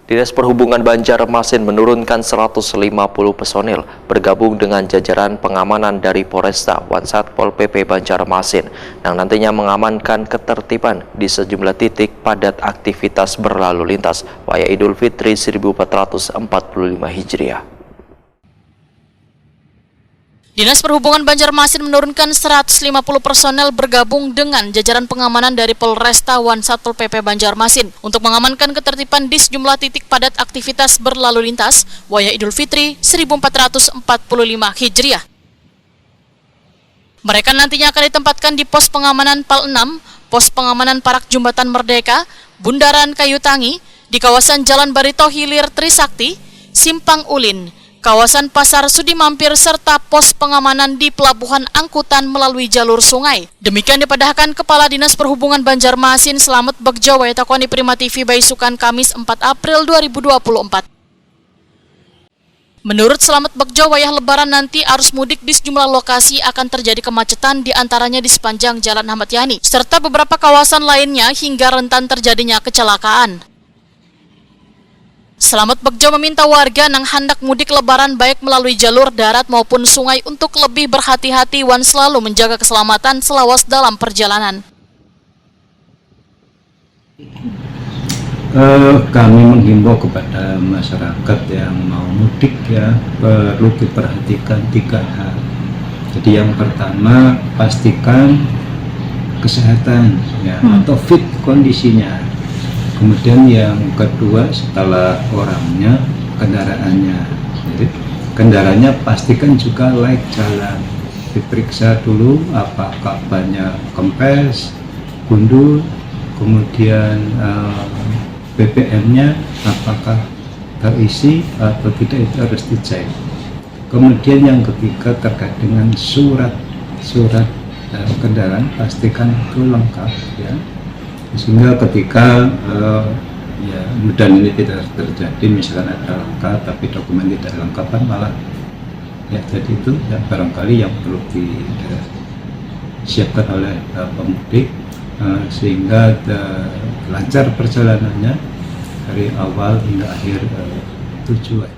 Dinas Perhubungan Banjarmasin menurunkan 150 personil bergabung dengan jajaran pengamanan dari Polresta Wansatpol PP Banjarmasin yang nantinya mengamankan ketertiban di sejumlah titik padat aktivitas berlalu lintas Waya Idul Fitri 1445 Hijriah. Dinas Perhubungan Banjarmasin menurunkan 150 personel bergabung dengan jajaran pengamanan dari Polresta Wansatpol PP Banjarmasin untuk mengamankan ketertiban di sejumlah titik padat aktivitas berlalu lintas Waya Idul Fitri 1445 Hijriah. Mereka nantinya akan ditempatkan di pos pengamanan PAL 6, pos pengamanan Parak Jembatan Merdeka, Bundaran Kayu Tangi, di kawasan Jalan Barito Hilir Trisakti, Simpang Ulin, kawasan Pasar Sudi Mampir, serta pos pengamanan di pelabuhan angkutan melalui jalur sungai. Demikian dipadahkan Kepala Dinas Perhubungan Banjarmasin Slamet Bagja Waitakoni Prima TV Baisukan Kamis 4 April 2024. Menurut Slamet Bagja, wayah lebaran nanti arus mudik di sejumlah lokasi akan terjadi kemacetan, di antaranya di sepanjang Jalan Ahmad Yani, serta beberapa kawasan lainnya hingga rentan terjadinya kecelakaan. Slamet Bagja meminta warga yang hendak mudik lebaran baik melalui jalur darat maupun sungai untuk lebih berhati-hati dan selalu menjaga keselamatan selawas dalam perjalanan. Kami menghimbau kepada masyarakat yang mau mudik ya, perlu diperhatikan 3 hal. Jadi yang pertama, pastikan kesehatan ya, atau fit kondisinya. Kemudian yang kedua, setelah orangnya, kendaraannya. Jadi kendaraannya pastikan juga layak jalan. Diperiksa dulu apakah banyak kempes, gundul, kemudian BBM-nya apakah terisi atau tidak, itu harus dicek. Kemudian yang ketiga terkait dengan surat kendaraan, pastikan itu lengkap ya. Sehingga ketika mudah ini tidak terjadi, misalkan ada lengkap tapi dokumen tidak lengkap, kan malah ya jadi itu yang barangkali yang perlu disiapkan oleh pemudik sehingga lancar perjalanannya dari awal hingga akhir tujuan.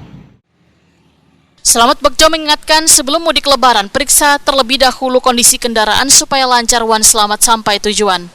Slamet Bagja mengingatkan sebelum mudik lebaran, periksa terlebih dahulu kondisi kendaraan supaya lancar dan selamat sampai tujuan.